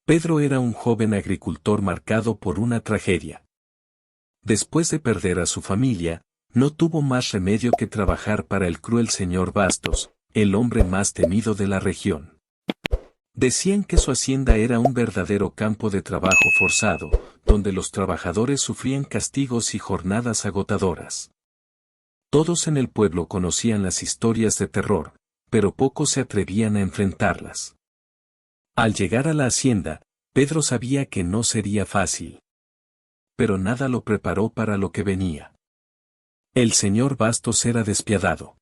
Pedro era un joven agricultor marcado por una tragedia. Después de perder a su familia, no tuvo más remedio que trabajar para el cruel señor Bastos, el hombre más temido de la región. Decían que su hacienda era un verdadero campo de trabajo forzado, donde los trabajadores sufrían castigos y jornadas agotadoras. Todos en el pueblo conocían las historias de terror, pero pocos se atrevían a enfrentarlas. Al llegar a la hacienda, Pedro sabía que no sería fácil. Pero nada lo preparó para lo que venía. El señor Bastos era despiadado.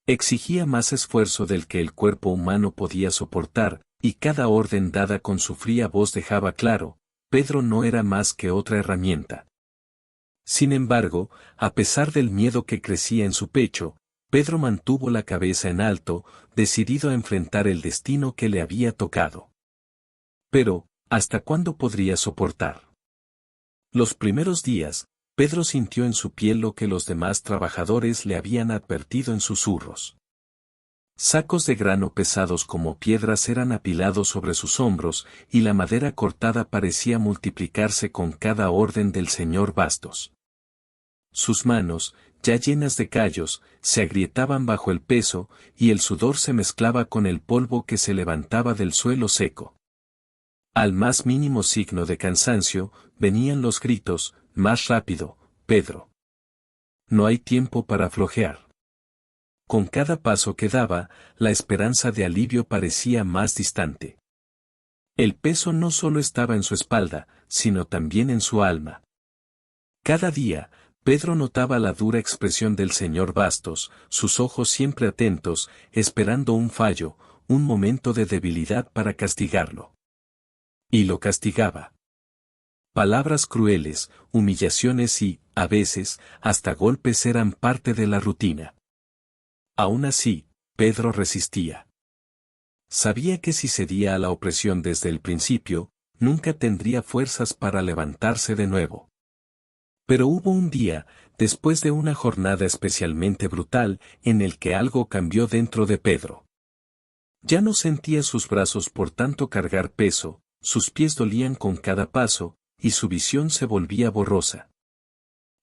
Exigía más esfuerzo del que el cuerpo humano podía soportar, y cada orden dada con su fría voz dejaba claro, Pedro no era más que otra herramienta. Sin embargo, a pesar del miedo que crecía en su pecho, Pedro mantuvo la cabeza en alto, decidido a enfrentar el destino que le había tocado. Pero, ¿hasta cuándo podría soportar? Los primeros días, Pedro sintió en su piel lo que los demás trabajadores le habían advertido en susurros. Sacos de grano pesados como piedras eran apilados sobre sus hombros, y la madera cortada parecía multiplicarse con cada orden del señor Bastos. Sus manos, ya llenas de callos, se agrietaban bajo el peso, y el sudor se mezclaba con el polvo que se levantaba del suelo seco. Al más mínimo signo de cansancio, venían los gritos: «Más rápido, Pedro. No hay tiempo para flojear». Con cada paso que daba, la esperanza de alivio parecía más distante. El peso no solo estaba en su espalda, sino también en su alma. Cada día, Pedro notaba la dura expresión del señor Bastos, sus ojos siempre atentos, esperando un fallo, un momento de debilidad para castigarlo. Y lo castigaba. Palabras crueles, humillaciones y, a veces, hasta golpes eran parte de la rutina. Aún así, Pedro resistía. Sabía que si cedía a la opresión desde el principio, nunca tendría fuerzas para levantarse de nuevo. Pero hubo un día, después de una jornada especialmente brutal, en el que algo cambió dentro de Pedro. Ya no sentía sus brazos por tanto cargar peso, sus pies dolían con cada paso, y su visión se volvía borrosa.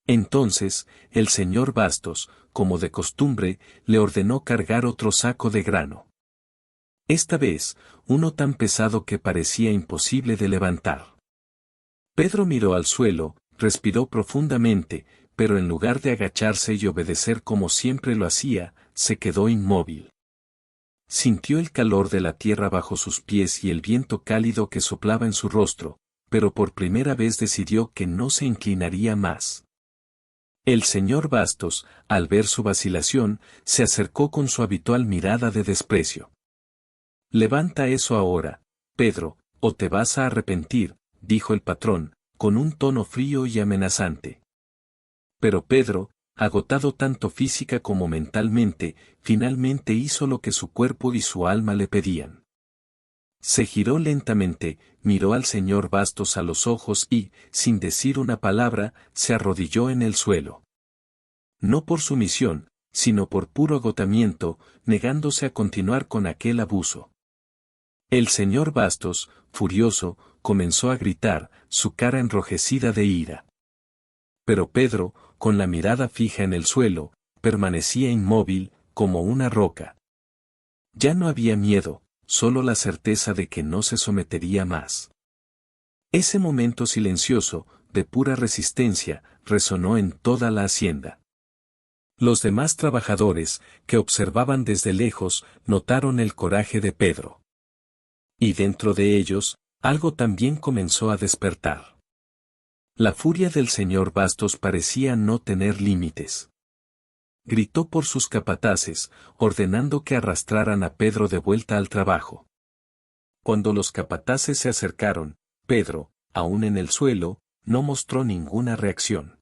Entonces, el señor Bastos, como de costumbre, le ordenó cargar otro saco de grano. Esta vez, uno tan pesado que parecía imposible de levantar. Pedro miró al suelo, respiró profundamente, pero en lugar de agacharse y obedecer como siempre lo hacía, se quedó inmóvil. Sintió el calor de la tierra bajo sus pies y el viento cálido que soplaba en su rostro, pero por primera vez decidió que no se inclinaría más. El señor Bastos, al ver su vacilación, se acercó con su habitual mirada de desprecio. «Levanta eso ahora, Pedro, o te vas a arrepentir», dijo el patrón, con un tono frío y amenazante. Pero Pedro, agotado tanto física como mentalmente, finalmente hizo lo que su cuerpo y su alma le pedían. Se giró lentamente, miró al señor Bastos a los ojos y, sin decir una palabra, se arrodilló en el suelo. No por sumisión, sino por puro agotamiento, negándose a continuar con aquel abuso. El señor Bastos, furioso, comenzó a gritar, su cara enrojecida de ira. Pero Pedro, con la mirada fija en el suelo, permanecía inmóvil, como una roca. Ya no había miedo, solo la certeza de que no se sometería más. Ese momento silencioso, de pura resistencia, resonó en toda la hacienda. Los demás trabajadores, que observaban desde lejos, notaron el coraje de Pedro. Y dentro de ellos, algo también comenzó a despertar. La furia del señor Bastos parecía no tener límites. Gritó por sus capataces, ordenando que arrastraran a Pedro de vuelta al trabajo. Cuando los capataces se acercaron, Pedro, aún en el suelo, no mostró ninguna reacción.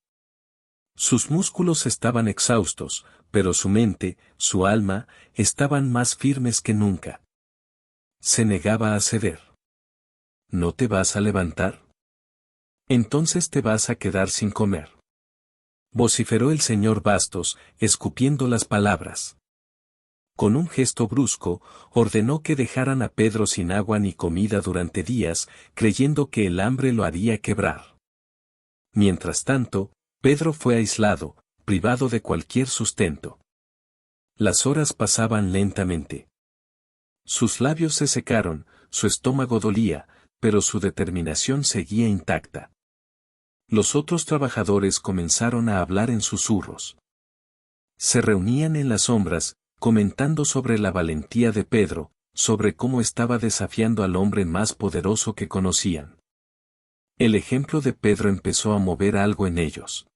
Sus músculos estaban exhaustos, pero su mente, su alma, estaban más firmes que nunca. Se negaba a ceder. ¿No te vas a levantar? Entonces te vas a quedar sin comer. Vociferó el señor Bastos, escupiendo las palabras. con un gesto brusco, ordenó que dejaran a Pedro sin agua ni comida durante días, creyendo que el hambre lo haría quebrar. Mientras tanto, Pedro fue aislado, privado de cualquier sustento. Las horas pasaban lentamente. Sus labios se secaron, su estómago dolía, pero su determinación seguía intacta. Los otros trabajadores comenzaron a hablar en susurros. Se reunían en las sombras, comentando sobre la valentía de Pedro, sobre cómo estaba desafiando al hombre más poderoso que conocían. El ejemplo de Pedro empezó a mover algo en ellos.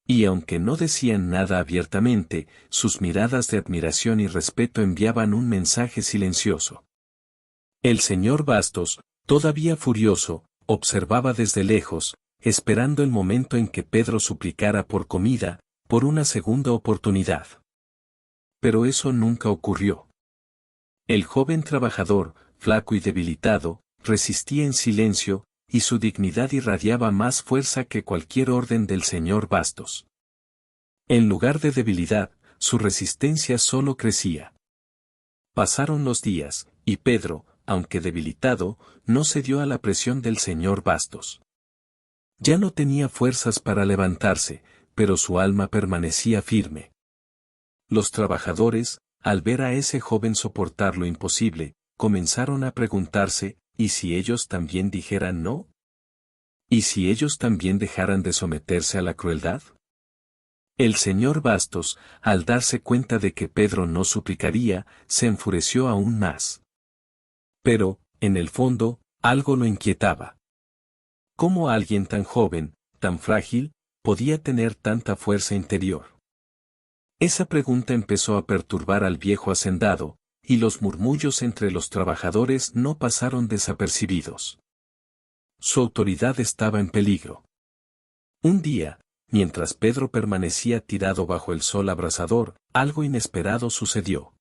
Y aunque no decían nada abiertamente, sus miradas de admiración y respeto enviaban un mensaje silencioso. El señor Bastos, todavía furioso, observaba desde lejos, esperando el momento en que Pedro suplicara por comida, por una segunda oportunidad. Pero eso nunca ocurrió. El joven trabajador, flaco y debilitado, resistía en silencio, y su dignidad irradiaba más fuerza que cualquier orden del señor Bastos. En lugar de debilidad, su resistencia solo crecía. Pasaron los días, y Pedro, aunque debilitado, no cedió a la presión del señor Bastos. Ya no tenía fuerzas para levantarse, pero su alma permanecía firme. Los trabajadores, al ver a ese joven soportar lo imposible, comenzaron a preguntarse, ¿y si ellos también dijeran no? ¿Y si ellos también dejaran de someterse a la crueldad? El señor Bastos, al darse cuenta de que Pedro no suplicaría, se enfureció aún más. Pero, en el fondo, algo lo inquietaba. ¿Cómo alguien tan joven, tan frágil, podía tener tanta fuerza interior? Esa pregunta empezó a perturbar al viejo hacendado, y los murmullos entre los trabajadores no pasaron desapercibidos. Su autoridad estaba en peligro. Un día, mientras Pedro permanecía tirado bajo el sol abrasador, algo inesperado sucedió.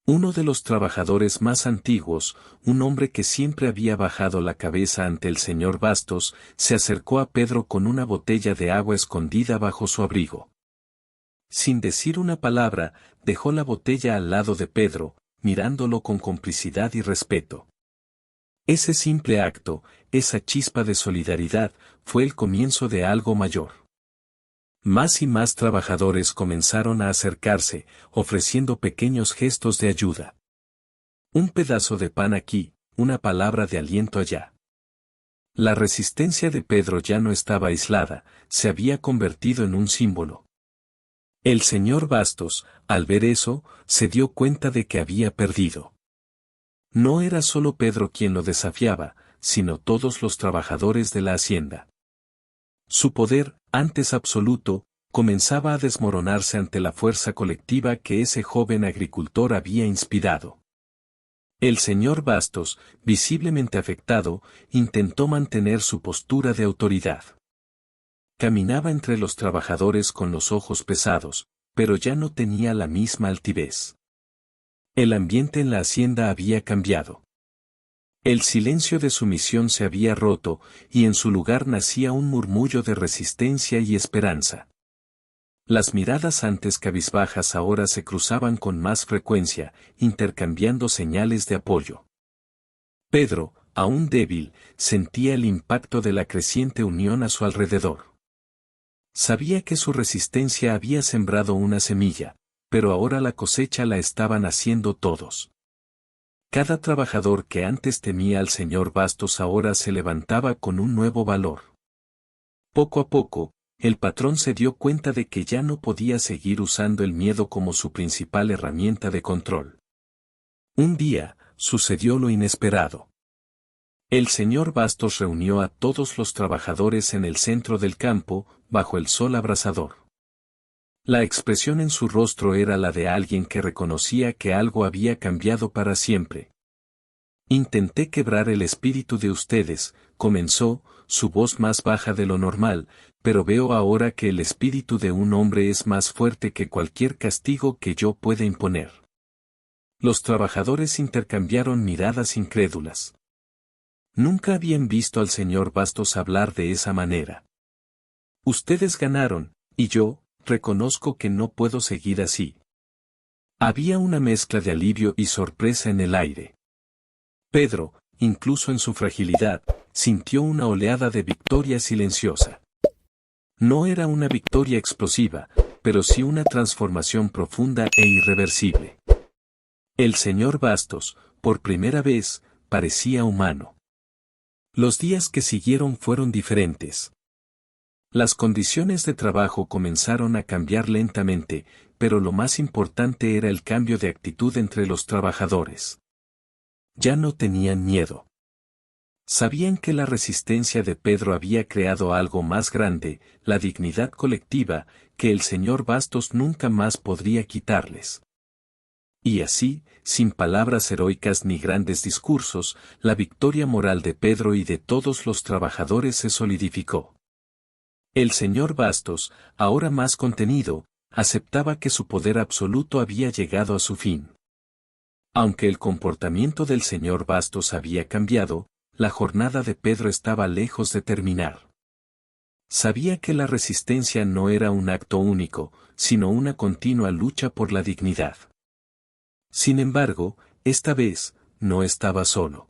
Uno de los trabajadores más antiguos, un hombre que siempre había bajado la cabeza ante el señor Bastos, se acercó a Pedro con una botella de agua escondida bajo su abrigo. Sin decir una palabra, dejó la botella al lado de Pedro, mirándolo con complicidad y respeto. Ese simple acto, esa chispa de solidaridad, fue el comienzo de algo mayor. Más y más trabajadores comenzaron a acercarse, ofreciendo pequeños gestos de ayuda. Un pedazo de pan aquí, una palabra de aliento allá. La resistencia de Pedro ya no estaba aislada, se había convertido en un símbolo. El señor Bastos, al ver eso, se dio cuenta de que había perdido. No era solo Pedro quien lo desafiaba, sino todos los trabajadores de la hacienda. Su poder, antes absoluto, comenzaba a desmoronarse ante la fuerza colectiva que ese joven agricultor había inspirado. El señor Bastos, visiblemente afectado, intentó mantener su postura de autoridad. Caminaba entre los trabajadores con los ojos pesados, pero ya no tenía la misma altivez. El ambiente en la hacienda había cambiado. El silencio de sumisión se había roto, y en su lugar nacía un murmullo de resistencia y esperanza. Las miradas antes cabizbajas ahora se cruzaban con más frecuencia, intercambiando señales de apoyo. Pedro, aún débil, sentía el impacto de la creciente unión a su alrededor. Sabía que su resistencia había sembrado una semilla, pero ahora la cosecha la estaban haciendo todos. Cada trabajador que antes temía al señor Bastos ahora se levantaba con un nuevo valor. Poco a poco, el patrón se dio cuenta de que ya no podía seguir usando el miedo como su principal herramienta de control. Un día, sucedió lo inesperado. El señor Bastos reunió a todos los trabajadores en el centro del campo, bajo el sol abrasador. La expresión en su rostro era la de alguien que reconocía que algo había cambiado para siempre. Intenté quebrar el espíritu de ustedes, comenzó, su voz más baja de lo normal, pero veo ahora que el espíritu de un hombre es más fuerte que cualquier castigo que yo pueda imponer. Los trabajadores intercambiaron miradas incrédulas. Nunca habían visto al señor Bastos hablar de esa manera. Ustedes ganaron, y yo, reconozco que no puedo seguir así. Había una mezcla de alivio y sorpresa en el aire. Pedro, incluso en su fragilidad, sintió una oleada de victoria silenciosa. No era una victoria explosiva, pero sí una transformación profunda e irreversible. El señor Bastos, por primera vez, parecía humano. Los días que siguieron fueron diferentes. Las condiciones de trabajo comenzaron a cambiar lentamente, pero lo más importante era el cambio de actitud entre los trabajadores. Ya no tenían miedo. Sabían que la resistencia de Pedro había creado algo más grande, la dignidad colectiva, que el señor Bastos nunca más podría quitarles. Y así, sin palabras heroicas ni grandes discursos, la victoria moral de Pedro y de todos los trabajadores se solidificó. El señor Bastos, ahora más contenido, aceptaba que su poder absoluto había llegado a su fin. Aunque el comportamiento del señor Bastos había cambiado, la jornada de Pedro estaba lejos de terminar. Sabía que la resistencia no era un acto único, sino una continua lucha por la dignidad. Sin embargo, esta vez, no estaba solo.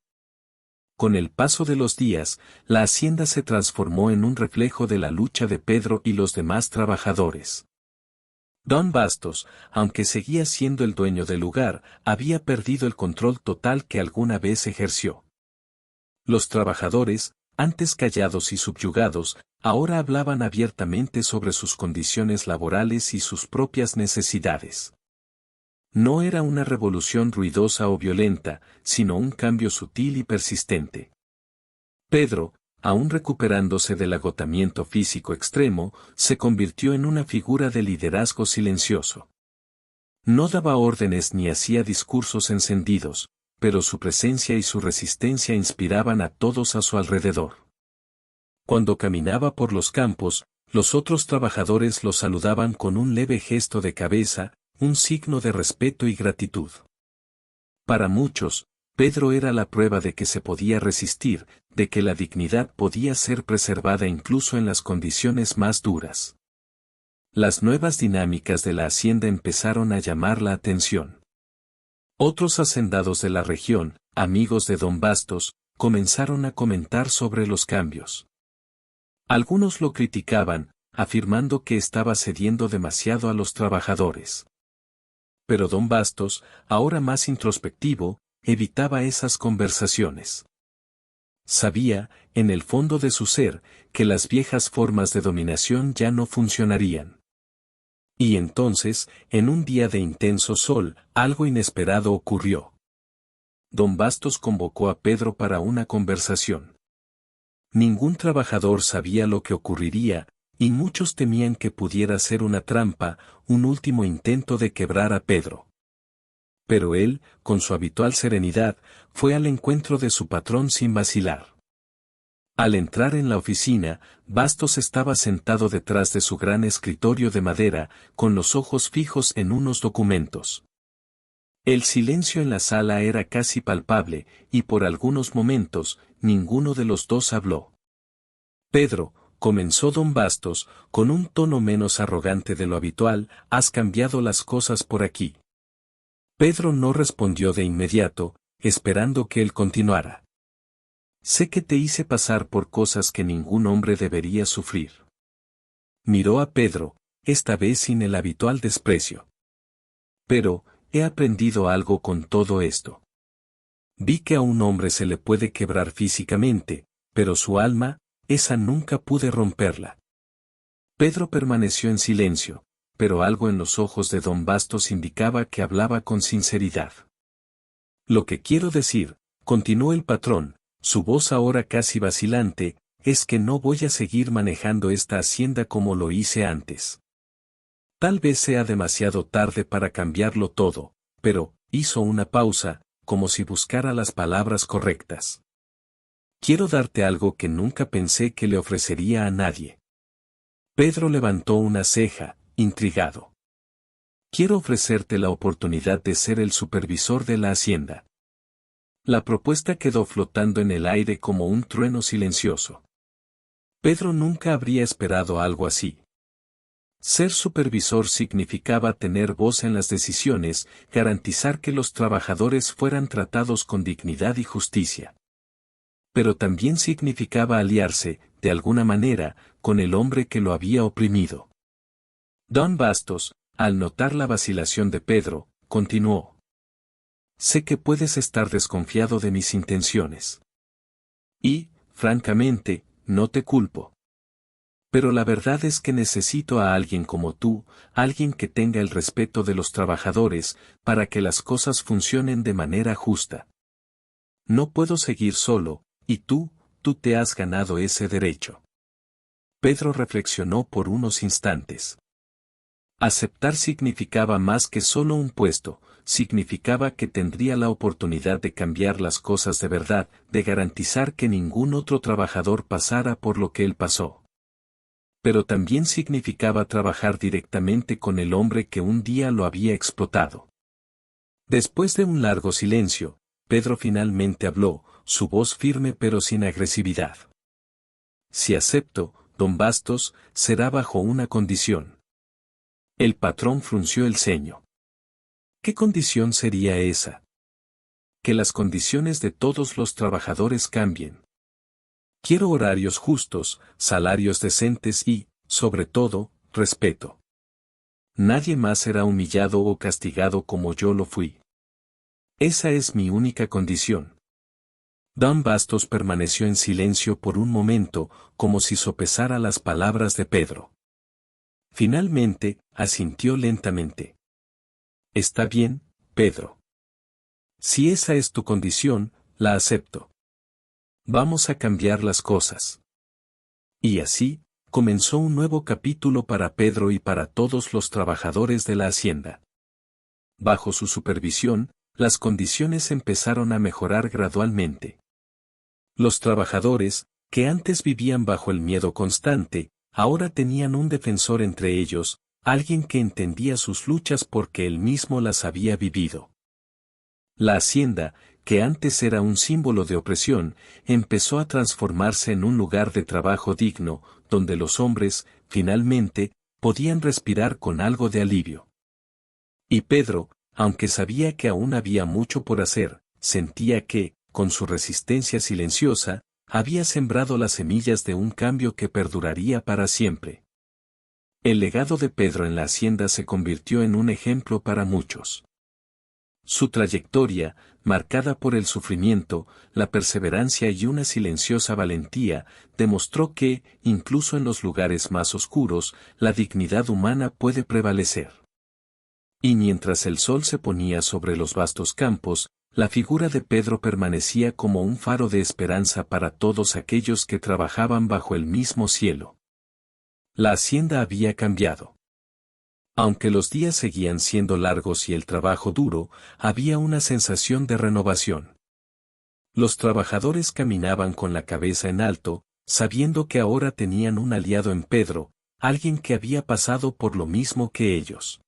Con el paso de los días, la hacienda se transformó en un reflejo de la lucha de Pedro y los demás trabajadores. Don Bastos, aunque seguía siendo el dueño del lugar, había perdido el control total que alguna vez ejerció. Los trabajadores, antes callados y subyugados, ahora hablaban abiertamente sobre sus condiciones laborales y sus propias necesidades. No era una revolución ruidosa o violenta, sino un cambio sutil y persistente. Pedro, aún recuperándose del agotamiento físico extremo, se convirtió en una figura de liderazgo silencioso. No daba órdenes ni hacía discursos encendidos, pero su presencia y su resistencia inspiraban a todos a su alrededor. Cuando caminaba por los campos, los otros trabajadores lo saludaban con un leve gesto de cabeza, un signo de respeto y gratitud. Para muchos, Pedro era la prueba de que se podía resistir, de que la dignidad podía ser preservada incluso en las condiciones más duras. Las nuevas dinámicas de la hacienda empezaron a llamar la atención. Otros hacendados de la región, amigos de Don Bastos, comenzaron a comentar sobre los cambios. Algunos lo criticaban, afirmando que estaba cediendo demasiado a los trabajadores. Pero Don Bastos, ahora más introspectivo, evitaba esas conversaciones. Sabía, en el fondo de su ser, que las viejas formas de dominación ya no funcionarían. Y entonces, en un día de intenso sol, algo inesperado ocurrió. Don Bastos convocó a Pedro para una conversación. Ningún trabajador sabía lo que ocurriría, y muchos temían que pudiera ser una trampa, un último intento de quebrar a Pedro. Pero él, con su habitual serenidad, fue al encuentro de su patrón sin vacilar. Al entrar en la oficina, Bastos estaba sentado detrás de su gran escritorio de madera, con los ojos fijos en unos documentos. El silencio en la sala era casi palpable, y por algunos momentos, ninguno de los dos habló. Pedro, comenzó Don Bastos, con un tono menos arrogante de lo habitual, has cambiado las cosas por aquí. Pedro no respondió de inmediato, esperando que él continuara. Sé que te hice pasar por cosas que ningún hombre debería sufrir. Miró a Pedro, esta vez sin el habitual desprecio. Pero, he aprendido algo con todo esto. Vi que a un hombre se le puede quebrar físicamente, pero su alma, esa nunca pude romperla. Pedro permaneció en silencio, pero algo en los ojos de Don Bastos indicaba que hablaba con sinceridad. Lo que quiero decir, continuó el patrón, su voz ahora casi vacilante, es que no voy a seguir manejando esta hacienda como lo hice antes. Tal vez sea demasiado tarde para cambiarlo todo, pero, hizo una pausa, como si buscara las palabras correctas. Quiero darte algo que nunca pensé que le ofrecería a nadie. Pedro levantó una ceja, intrigado. Quiero ofrecerte la oportunidad de ser el supervisor de la hacienda. La propuesta quedó flotando en el aire como un trueno silencioso. Pedro nunca habría esperado algo así. Ser supervisor significaba tener voz en las decisiones, garantizar que los trabajadores fueran tratados con dignidad y justicia. Pero también significaba aliarse, de alguna manera, con el hombre que lo había oprimido. Don Bastos, al notar la vacilación de Pedro, continuó. Sé que puedes estar desconfiado de mis intenciones. Y, francamente, no te culpo. Pero la verdad es que necesito a alguien como tú, alguien que tenga el respeto de los trabajadores, para que las cosas funcionen de manera justa. No puedo seguir solo, y tú te has ganado ese derecho. Pedro reflexionó por unos instantes. Aceptar significaba más que solo un puesto, significaba que tendría la oportunidad de cambiar las cosas de verdad, de garantizar que ningún otro trabajador pasara por lo que él pasó. Pero también significaba trabajar directamente con el hombre que un día lo había explotado. Después de un largo silencio, Pedro finalmente habló, su voz firme pero sin agresividad. Si acepto, don Bastos, será bajo una condición. El patrón frunció el ceño. ¿Qué condición sería esa? Que las condiciones de todos los trabajadores cambien. Quiero horarios justos, salarios decentes y, sobre todo, respeto. Nadie más será humillado o castigado como yo lo fui. Esa es mi única condición. Don Bastos permaneció en silencio por un momento, como si sopesara las palabras de Pedro. Finalmente, asintió lentamente. Está bien, Pedro. Si esa es tu condición, la acepto. Vamos a cambiar las cosas. Y así, comenzó un nuevo capítulo para Pedro y para todos los trabajadores de la hacienda. Bajo su supervisión, las condiciones empezaron a mejorar gradualmente. Los trabajadores, que antes vivían bajo el miedo constante, ahora tenían un defensor entre ellos, alguien que entendía sus luchas porque él mismo las había vivido. La hacienda, que antes era un símbolo de opresión, empezó a transformarse en un lugar de trabajo digno, donde los hombres, finalmente, podían respirar con algo de alivio. Y Pedro, aunque sabía que aún había mucho por hacer, sentía que, con su resistencia silenciosa, había sembrado las semillas de un cambio que perduraría para siempre. El legado de Pedro en la hacienda se convirtió en un ejemplo para muchos. Su trayectoria, marcada por el sufrimiento, la perseverancia y una silenciosa valentía, demostró que, incluso en los lugares más oscuros, la dignidad humana puede prevalecer. Y mientras el sol se ponía sobre los vastos campos, la figura de Pedro permanecía como un faro de esperanza para todos aquellos que trabajaban bajo el mismo cielo. La hacienda había cambiado. Aunque los días seguían siendo largos y el trabajo duro, había una sensación de renovación. Los trabajadores caminaban con la cabeza en alto, sabiendo que ahora tenían un aliado en Pedro, alguien que había pasado por lo mismo que ellos.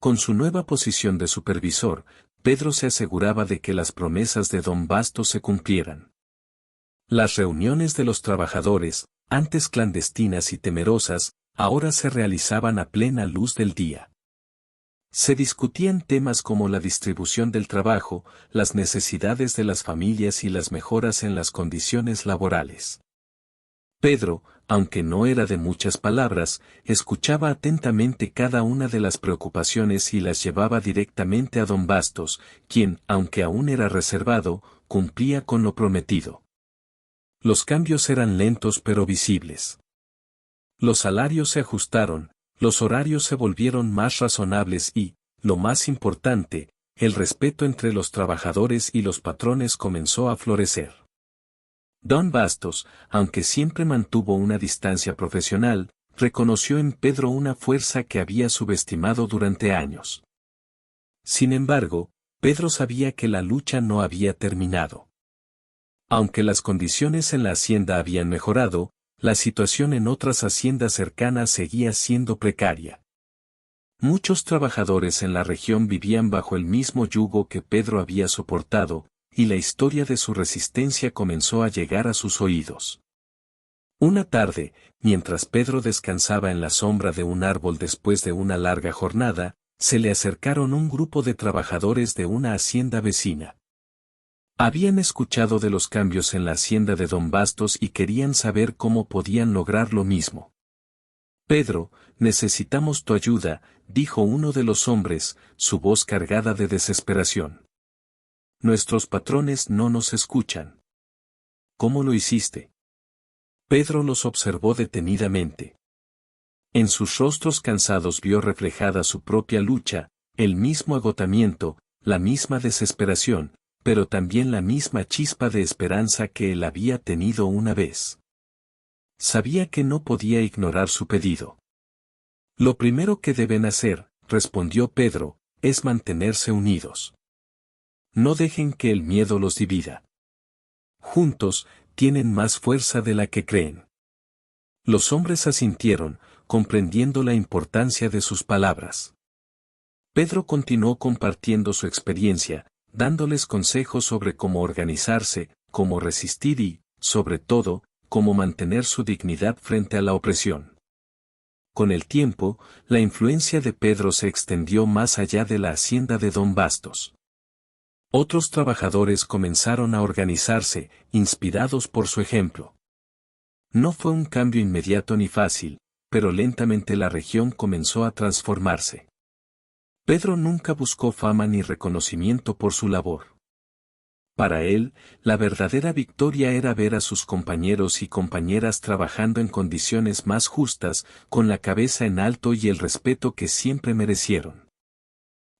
Con su nueva posición de supervisor, Pedro se aseguraba de que las promesas de don Bastos se cumplieran. Las reuniones de los trabajadores, antes clandestinas y temerosas, ahora se realizaban a plena luz del día. Se discutían temas como la distribución del trabajo, las necesidades de las familias y las mejoras en las condiciones laborales. Pedro, aunque no era de muchas palabras, escuchaba atentamente cada una de las preocupaciones y las llevaba directamente a don Bastos, quien, aunque aún era reservado, cumplía con lo prometido. Los cambios eran lentos pero visibles. Los salarios se ajustaron, los horarios se volvieron más razonables y, lo más importante, el respeto entre los trabajadores y los patrones comenzó a florecer. Don Bastos, aunque siempre mantuvo una distancia profesional, reconoció en Pedro una fuerza que había subestimado durante años. Sin embargo, Pedro sabía que la lucha no había terminado. Aunque las condiciones en la hacienda habían mejorado, la situación en otras haciendas cercanas seguía siendo precaria. Muchos trabajadores en la región vivían bajo el mismo yugo que Pedro había soportado, y la historia de su resistencia comenzó a llegar a sus oídos. Una tarde, mientras Pedro descansaba en la sombra de un árbol después de una larga jornada, se le acercaron un grupo de trabajadores de una hacienda vecina. Habían escuchado de los cambios en la hacienda de don Bastos y querían saber cómo podían lograr lo mismo. Pedro, necesitamos tu ayuda, dijo uno de los hombres, su voz cargada de desesperación. Nuestros patrones no nos escuchan. ¿Cómo lo hiciste? Pedro los observó detenidamente. En sus rostros cansados vio reflejada su propia lucha, el mismo agotamiento, la misma desesperación, pero también la misma chispa de esperanza que él había tenido una vez. Sabía que no podía ignorar su pedido. Lo primero que deben hacer, respondió Pedro, es mantenerse unidos. No dejen que el miedo los divida. Juntos, tienen más fuerza de la que creen. Los hombres asintieron, comprendiendo la importancia de sus palabras. Pedro continuó compartiendo su experiencia, dándoles consejos sobre cómo organizarse, cómo resistir y, sobre todo, cómo mantener su dignidad frente a la opresión. Con el tiempo, la influencia de Pedro se extendió más allá de la hacienda de don Bastos. Otros trabajadores comenzaron a organizarse, inspirados por su ejemplo. No fue un cambio inmediato ni fácil, pero lentamente la región comenzó a transformarse. Pedro nunca buscó fama ni reconocimiento por su labor. Para él, la verdadera victoria era ver a sus compañeros y compañeras trabajando en condiciones más justas, con la cabeza en alto y el respeto que siempre merecieron.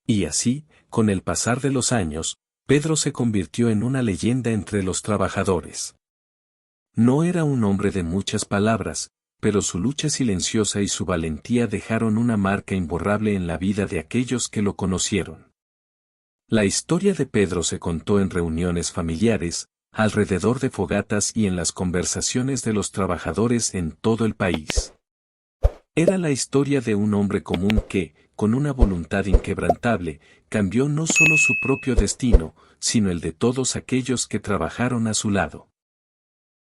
Y así, con el pasar de los años, Pedro se convirtió en una leyenda entre los trabajadores. No era un hombre de muchas palabras, pero su lucha silenciosa y su valentía dejaron una marca imborrable en la vida de aquellos que lo conocieron. La historia de Pedro se contó en reuniones familiares, alrededor de fogatas y en las conversaciones de los trabajadores en todo el país. Era la historia de un hombre común que, con una voluntad inquebrantable, cambió no solo su propio destino, sino el de todos aquellos que trabajaron a su lado.